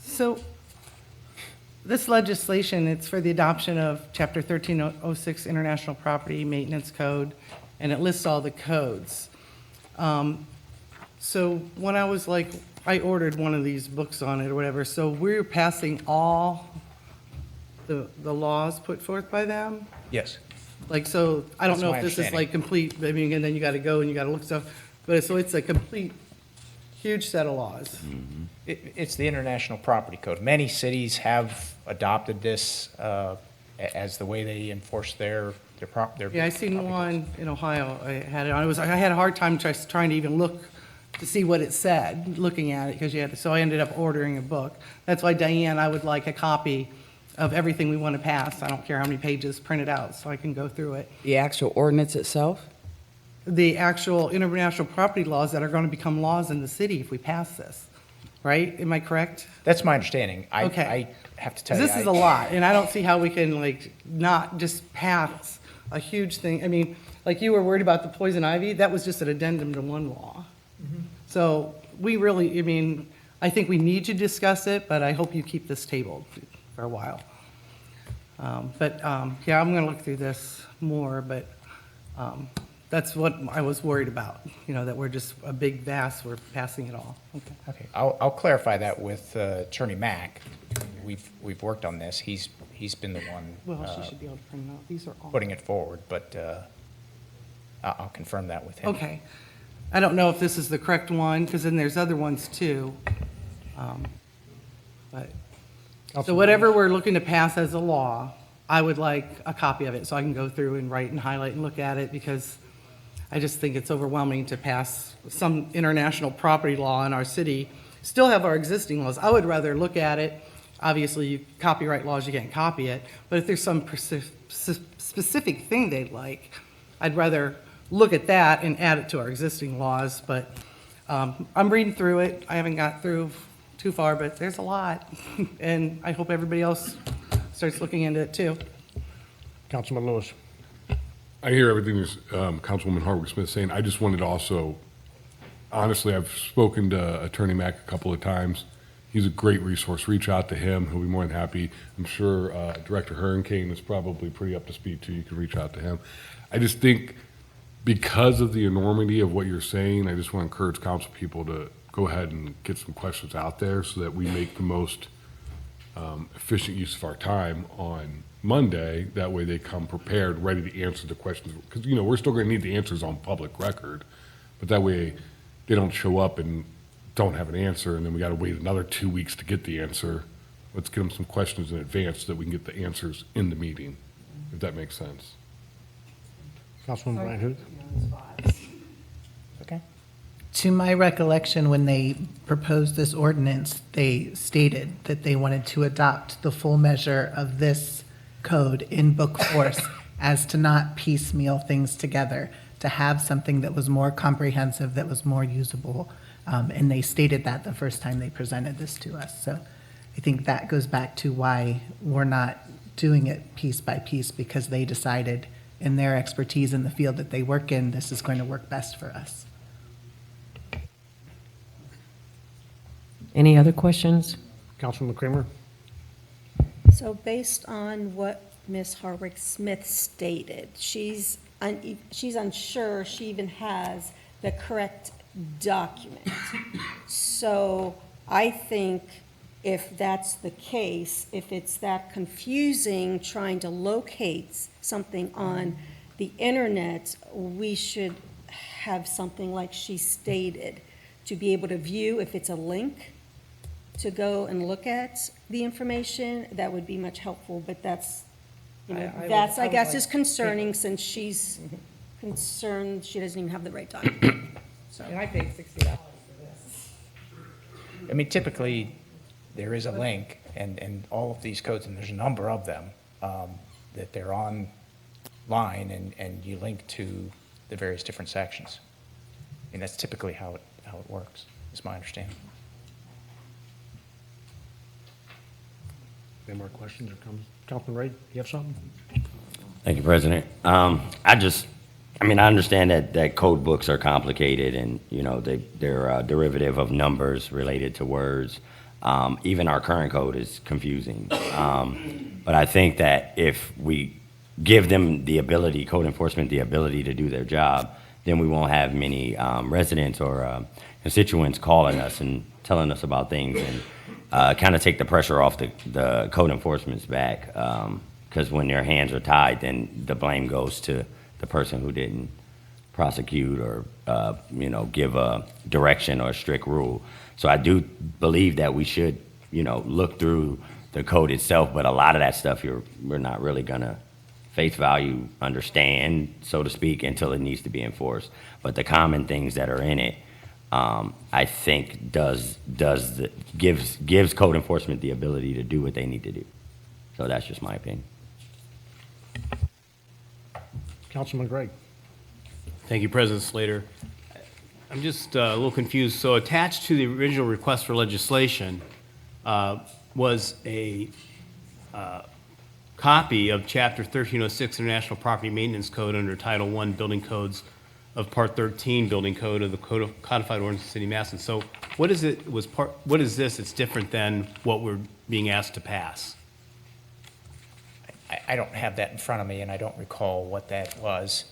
[SPEAKER 3] So, this legislation, it's for the adoption of Chapter 1306 International Property Maintenance Code, and it lists all the codes. So when I was like, I ordered one of these books on it or whatever, so we're passing all the laws put forth by them?
[SPEAKER 11] Yes.
[SPEAKER 3] Like, so, I don't
[SPEAKER 11] That's
[SPEAKER 3] know
[SPEAKER 11] my
[SPEAKER 3] if this is
[SPEAKER 11] understanding.
[SPEAKER 3] like complete, I mean, and then you gotta go and you gotta look stuff, but so it's a complete, huge set of laws.
[SPEAKER 11] It's the International Property Code. Many cities have adopted this as the way they enforce their
[SPEAKER 3] Yeah, I seen one in Ohio, I had it, I had a hard time trying to even look to see what it said, looking at it, because you had, so I ended up ordering a book. That's why, Diane, I would like a copy of everything we want to pass. I don't care how many pages printed out, so I can go through it.
[SPEAKER 2] The actual ordinance itself?
[SPEAKER 3] The actual international property laws that are going to become laws in the city if we pass this, right? Am I correct?
[SPEAKER 11] That's my understanding.
[SPEAKER 3] Okay.
[SPEAKER 11] I have to tell you.
[SPEAKER 3] This is a lot, and I don't see how we can, like, not just pass a huge thing. I mean, like you were worried about the poison ivy, that was just an addendum to one law. So we really, I mean, I think we need to discuss it, but I hope you keep this tabled for a while. Yeah, I'm going to look through this more, but that's what I was worried about, you know, that we're just a big vast, we're passing it all. Okay.
[SPEAKER 11] Okay, I'll clarify that with Attorney Mack. We've worked on this. He's been the one
[SPEAKER 3] Well, she should be able to print it out. These are all.
[SPEAKER 11] putting it forward, but I'll confirm that with him.
[SPEAKER 3] Okay. I don't know if this is the correct one, because then there's other ones too. But, so whatever we're looking to pass as a law, I would like a copy of it, so I can go through and write and highlight and look at it, because I just think it's overwhelming to pass some international property law in our city, still have our existing laws. I would rather look at it, obviously, you copyright laws, you can't copy it, but if there's some specific thing they'd like, I'd rather look at that and add it to our existing laws, but I'm reading through it. I haven't got through too far, but there's a lot, and I hope everybody else starts looking into it too.
[SPEAKER 1] Councilman Lewis.
[SPEAKER 5] I hear everything Councilwoman Hardwick-Smith saying. I just wanted to also, honestly, I've spoken to Attorney Mack a couple of times. He's a great resource. Reach out to him. He'll be more than happy. I'm sure Director Hernkane is probably pretty up to speed too. You can reach out to him. I just think because of the enormity of what you're saying, I just want to encourage council people to go ahead and get some questions out there so that we make the most efficient use of our time on Monday. That way they come prepared, ready to answer the questions. Because, you know, we're still going to need the answers on public record. But that way they don't show up and don't have an answer, and then we got to wait another 2 weeks to get the answer. Let's get them some questions in advance so that we can get the answers in the meeting, if that makes sense.
[SPEAKER 1] Councilwoman Bryant Hood.
[SPEAKER 11] Okay.
[SPEAKER 12] To my recollection, when they proposed this ordinance, they stated that they wanted to adopt the full measure of this code in book force as to not piecemeal things together, to have something that was more comprehensive, that was more usable. And they stated that the first time they presented this to us. So I think that goes back to why we're not doing it piece by piece, because they decided in their expertise in the field that they work in, this is going to work best for us.
[SPEAKER 7] Any other questions?
[SPEAKER 1] Councilman Kramer.
[SPEAKER 4] So based on what Ms. Harwick-Smith stated, she's unsure she even has the correct document. So I think if that's the case, if it's that confusing trying to locate something on the internet, we should have something like she stated, to be able to view if it's a link to go and look at the information. That would be much helpful, but that's, you know,
[SPEAKER 3] I
[SPEAKER 4] that's, I
[SPEAKER 3] would
[SPEAKER 4] guess,
[SPEAKER 3] like
[SPEAKER 4] is concerning since she's concerned she doesn't even have the right document.
[SPEAKER 11] And I paid $60 for this. I mean, typically, there is a link, and all of these codes, and there's a number of them, that they're online, and you link to the various different sections. And that's typically how it works, is my understanding.
[SPEAKER 1] Any more questions or comments? Councilman Ray, you have something?
[SPEAKER 9] Thank you, President. I mean, I understand that code books are complicated and, you know, they're a derivative of numbers related to words. Even our current code is confusing. But I think that if we give them the ability, code enforcement, the ability to do their job, then we won't have many residents or constituents calling us and telling us about things and kind of take the pressure off the code enforcement's back. Because when their hands are tied, then the blame goes to the person who didn't prosecute or, you know, give a direction or a strict rule. So I do believe that we should, you know, look through the code itself, but a lot of that stuff we're not really gonna face value understand, so to speak, until it needs to be enforced. But the common things that are in it, I think gives code enforcement the ability to do what they need to do. So that's just my opinion.
[SPEAKER 1] Councilman Gregg.
[SPEAKER 13] Thank you, President Slater. I'm just a little confused. So attached to the original request for legislation was a copy of Chapter 1306 International Property Maintenance Code under Title I Building Codes of Part 13 Building Code of the Codified Ordinance of the City of Massillon. So what is it? What is this? It's different than what we're being asked to pass.
[SPEAKER 11] I don't have that in front of me, and I don't recall what that was.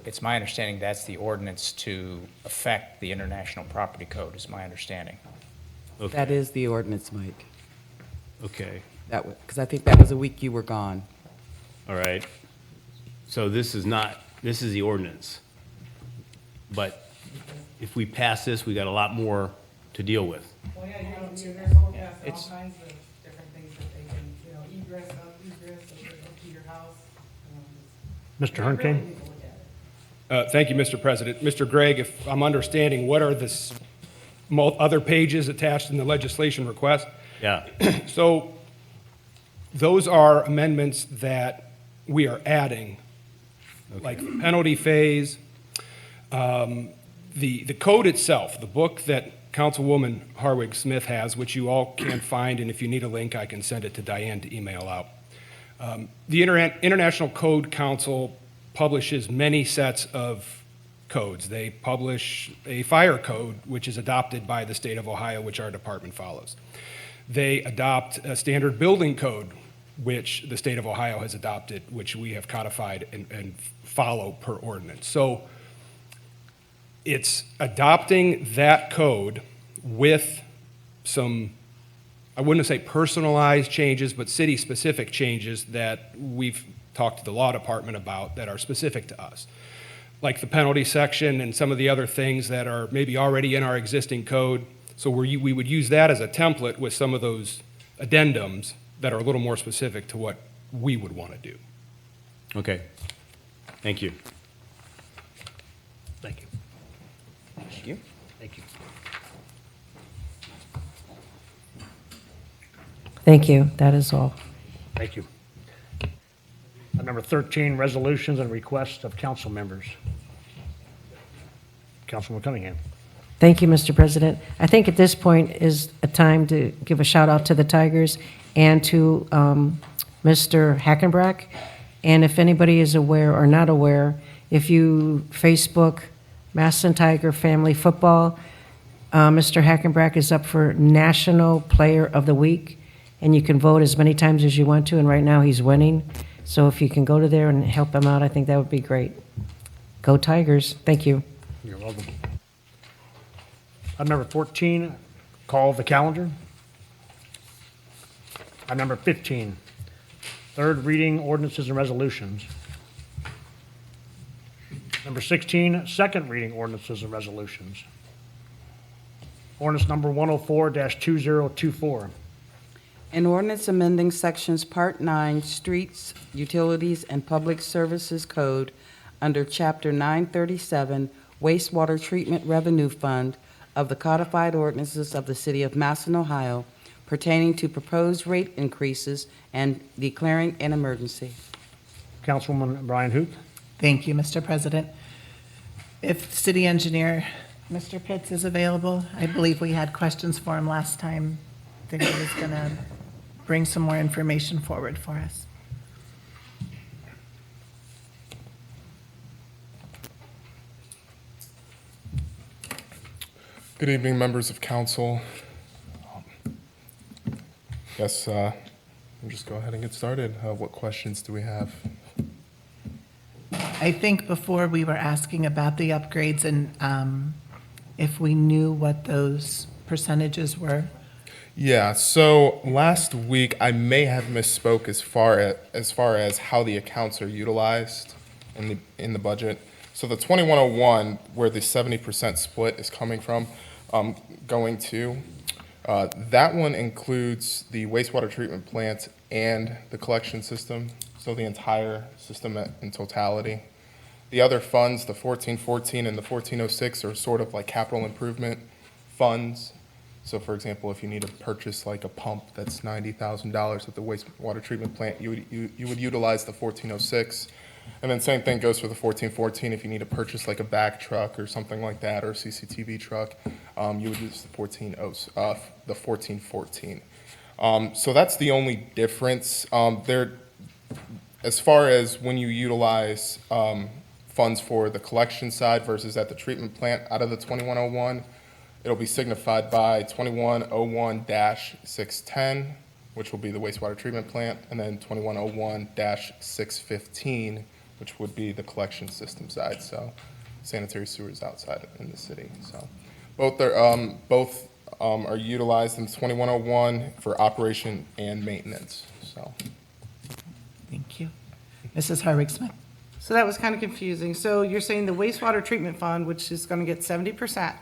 [SPEAKER 11] It's my understanding that's the ordinance to affect the International Property Code, is my understanding.
[SPEAKER 13] Okay.
[SPEAKER 2] That is the ordinance, Mike.
[SPEAKER 13] Okay.
[SPEAKER 2] Because I think that was a week you were gone.
[SPEAKER 13] All right. So this is the ordinance. But if we pass this, we got a lot more to deal with.
[SPEAKER 3] Well, yeah, you know, there's all kinds of different things that they can, you know, egress, so they go to your house.
[SPEAKER 1] Mr.
[SPEAKER 3] Really
[SPEAKER 1] Hernking?
[SPEAKER 3] need to look at it.
[SPEAKER 10] Thank you, Mr. President. Mr. Gregg, if I'm understanding, what are the other pages attached in the legislation request?
[SPEAKER 13] Yeah.
[SPEAKER 10] So those are amendments that we are adding, like the penalty phase. The code itself, the book that Councilwoman Harwig Smith has, which you all can find, and if you need a link, I can send it to Diane to email out. The International Code Council publishes many sets of codes. They publish a fire code, which is adopted by the state of Ohio, which our department follows. They adopt a standard building code, which the state of Ohio has adopted, which we have codified and follow per ordinance. So it's adopting that code with some, I wouldn't say personalized changes, but city-specific changes that we've talked to the law department about that are specific to us, like the penalty section and some of the other things that are maybe already in our existing code. So we would use that as a template with some of those addendums that are a little more specific to what we would want to do.
[SPEAKER 13] Okay. Thank you.
[SPEAKER 1] Thank you.
[SPEAKER 11] Thank you.
[SPEAKER 1] Thank you.
[SPEAKER 7] Thank you. That is all.
[SPEAKER 1] Thank you. Item number 13, resolutions and requests of council members. Councilman Cunningham.
[SPEAKER 7] Thank you, Mr. President. I think at this point is a time to give a shout out to the Tigers and to Mr. Hackenbrack. And if anybody is aware or not aware, if you Facebook Massillon Tiger Family Football, Mr. Hackenbrack is up for National Player of the Week, and you can vote as many times as you want to, and right now he's winning. So if you can go to there and help him out, I think that would be great. Go Tigers. Thank you.
[SPEAKER 1] You're welcome. Item number 14, call of the calendar. Item number 15, third reading ordinances and resolutions. Number 16, second reading ordinances and resolutions. Ordinance number 104-2024.
[SPEAKER 2] An ordinance amending sections Part 9, Streets, Utilities, and Public Services Code under Chapter 937 Wastewater Treatment Revenue Fund of the Codified Ordinances of the City of Massillon, Ohio, pertaining to proposed rate increases and declaring an emergency.
[SPEAKER 1] Councilwoman Brian Hoot.
[SPEAKER 12] Thank you, Mr. President. If City Engineer Mr. Pitts is available, I believe we had questions for him last time. I think he was going to bring some more information forward for us.
[SPEAKER 14] Good evening, members of council. Yes, we'll just go ahead and get started. What questions do we have?
[SPEAKER 12] I think before we were asking about the upgrades and if we knew what those percentages were.
[SPEAKER 14] Yeah, so last week I may have misspoke as far as how the accounts are utilized in the budget. So the 2101, where the 70% split is coming from, going to, that one includes the wastewater treatment plant and the collection system, so the entire system in totality. The other funds, the 1414 and the 1406, are sort of like capital improvement funds. So for example, if you need to purchase like a pump that's $90,000 at the wastewater treatment plant, you would utilize the 1406. And then same thing goes for the 1414. If you need to purchase like a back truck or something like that, or a CCTV truck, you would use the 1414. So that's the only difference. As far as when you utilize funds for the collection side versus at the treatment plant out of the 2101, it'll be signified by 2101-610, which will be the wastewater treatment plant, and then 2101-615, which would be the collection system side, so sanitary sewers outside in the city. So both are utilized in 2101 for operation and maintenance. So
[SPEAKER 12] Thank you. Mrs. Harwick-Smith.
[SPEAKER 3] So that was kind of confusing. So you're saying the wastewater treatment fund, which is going to get 70%,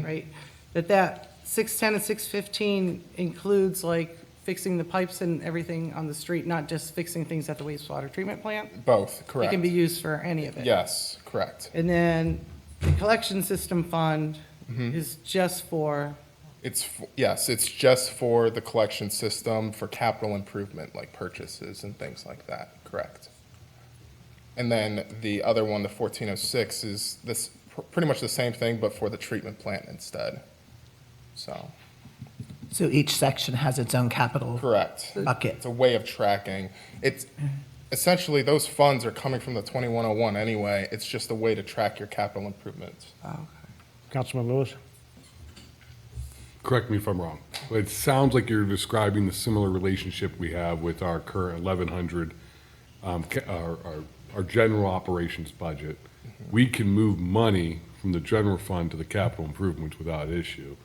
[SPEAKER 3] right? That 610 and 615 includes like fixing the pipes and everything on the street, not just fixing things at the wastewater treatment plant?
[SPEAKER 14] both,
[SPEAKER 3] It
[SPEAKER 14] correct.
[SPEAKER 3] can be used for any of it?
[SPEAKER 14] Yes, correct.
[SPEAKER 3] And then the collection system fund is just for,
[SPEAKER 14] Yes, it's just for the collection system for capital improvement, like purchases and things like that, correct. And then the other one, the 1406, is this pretty much the same thing, but for the treatment plant instead. So,
[SPEAKER 12] So each section has its own capital
[SPEAKER 14] correct.
[SPEAKER 12] bucket.
[SPEAKER 14] It's a way of tracking. It's essentially, those funds are coming from the 2101 anyway. It's just a way to track your capital improvements.
[SPEAKER 1] Councilman Lewis.
[SPEAKER 5] Correct me if I'm wrong, but it sounds like you're describing the similar relationship we have with our current 1,100, our general operations budget. We can move money from the general fund to the capital improvements without issue.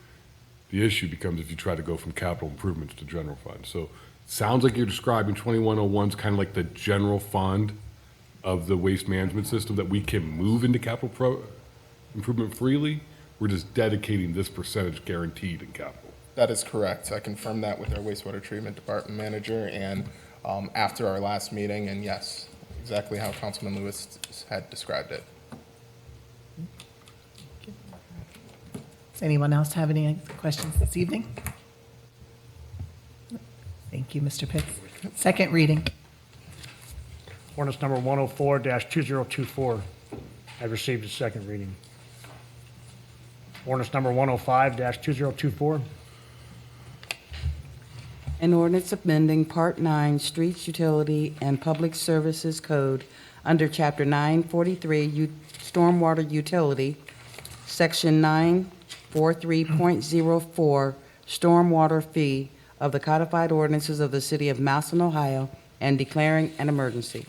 [SPEAKER 5] The issue becomes if you try to go from capital improvements to general fund. So it sounds like you're describing 2101's kind of like the general fund of the waste management system that we can move into capital improvement freely. We're just dedicating this percentage guaranteed in capital.
[SPEAKER 14] That is correct. I confirmed that with our wastewater treatment department manager and after our last meeting, and yes, exactly how Councilman Lewis had described it.
[SPEAKER 12] Does anyone else have any questions this evening? Thank you, Mr. Pitts. Second reading.
[SPEAKER 1] Ordinance number 104-2024. I've received its second reading. Ordinance number 105-2024.
[SPEAKER 2] An ordinance amending Part 9 Streets, Utility, and Public Services Code under Chapter 943 Stormwater Utility, Section 943.04 Stormwater Fee of the Codified Ordinances of the City of Massillon, Ohio, and declaring an emergency.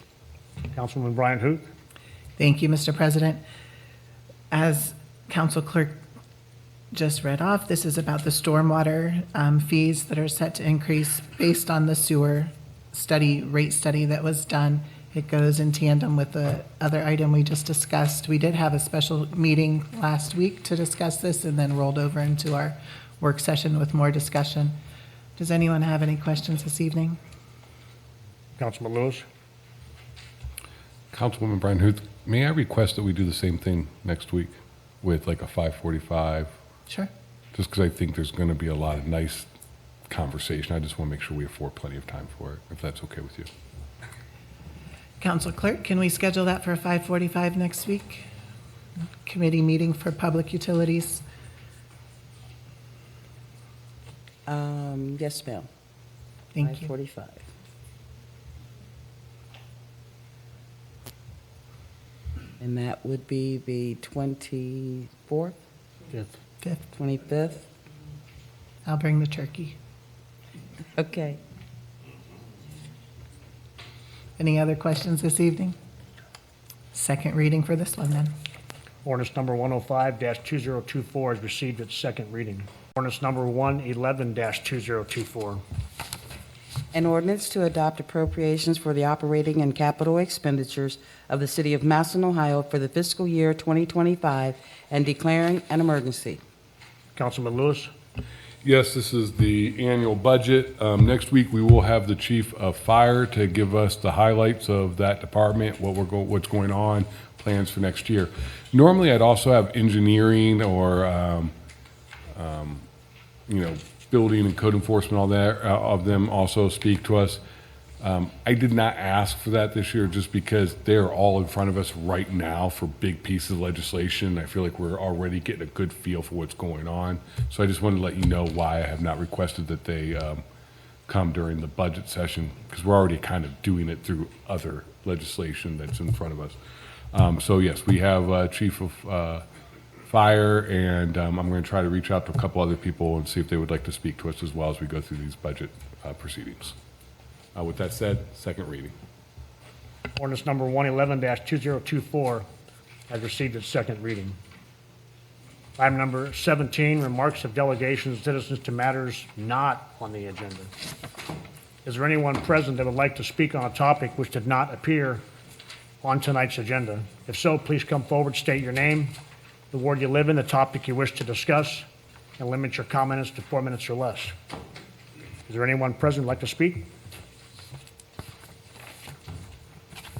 [SPEAKER 1] Councilman Brian Hoot.
[SPEAKER 12] Thank you, Mr. President. As Council Clerk just read off, this is about the stormwater fees that are set to increase based on the sewer rate study that was done. It goes in tandem with the other item we just discussed. We did have a special meeting last week to discuss this and then rolled over into our work session with more discussion. Does anyone have any questions this evening?
[SPEAKER 1] Councilman Lewis.
[SPEAKER 5] Councilwoman Brian Huth, may I request that we do the same thing next week with like a 5:45?
[SPEAKER 12] Sure.
[SPEAKER 5] Just because I think there's going to be a lot of nice conversation. I just want to make sure we afford plenty of time for it, if that's okay with you.
[SPEAKER 12] Council Clerk, can we schedule that for 5:45 next week? Committee meeting for public utilities.
[SPEAKER 2] Yes, ma'am.
[SPEAKER 12] Thank you.
[SPEAKER 2] 5:45. And that would be the 24th,
[SPEAKER 1] Fifth.
[SPEAKER 12] 5th.
[SPEAKER 2] 25th?
[SPEAKER 12] I'll bring the turkey.
[SPEAKER 2] Okay.
[SPEAKER 12] Any other questions this evening? Second reading for this one then.
[SPEAKER 1] Ordinance number 105-2024 has received its second reading. Ordinance number 111-2024.
[SPEAKER 2] An ordinance to adopt appropriations for the operating and capital expenditures of the City of Massillon, Ohio for the fiscal year 2025 and declaring an emergency.
[SPEAKER 1] Councilman Lewis.
[SPEAKER 5] Yes, this is the annual budget. Next week, we will have the chief of fire to give us the highlights of that department, what's going on, plans for next year. Normally, I'd also have engineering or, building and code enforcement, all that, of them also speak to us. I did not ask for that this year just because they're all in front of us right now for big pieces of legislation. I feel like we're already getting a good feel for what's going on. So I just wanted to let you know why I have not requested that they come during the budget session, because we're already kind of doing it through other legislation that's in front of us. So yes, we have Chief of Fire, and I'm going to try to reach out to a couple other people and see if they would like to speak to us as well as we go through these budget proceedings. With that said, second reading.
[SPEAKER 1] Ordinance number 111-2024 has received its second reading. Item number 17, remarks of delegations and citizens to matters not on the agenda. Is there anyone present that would like to speak on a topic which did not appear on tonight's agenda? If so, please come forward, state your name, the ward you live in, the topic you wish to discuss, and limit your comments to 4 minutes or less. Is there anyone present who'd like to speak?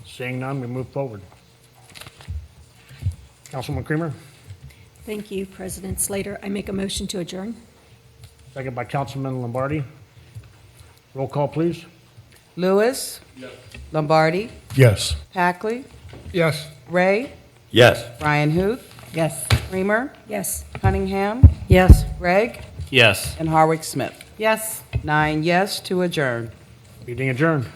[SPEAKER 1] Seeing none, we move forward. Councilman Creamer,
[SPEAKER 4] Thank you, President Slater. I make a motion to adjourn.
[SPEAKER 1] second by Councilman Lombardi. Roll call, please.
[SPEAKER 2] Lewis. Yes. Lombardi.
[SPEAKER 8] Yes.
[SPEAKER 2] Packley.
[SPEAKER 6] Yes.
[SPEAKER 2] Ray.
[SPEAKER 9] Yes.
[SPEAKER 2] Brian Huth.
[SPEAKER 12] Yes.
[SPEAKER 2] Creamer.
[SPEAKER 4] Yes.
[SPEAKER 2] Cunningham.
[SPEAKER 7] Yes.
[SPEAKER 2] Gregg.
[SPEAKER 13] Yes.
[SPEAKER 2] And Harwick Smith.
[SPEAKER 12] Yes.
[SPEAKER 2] 9 yes to adjourn.
[SPEAKER 1] Meeting adjourned.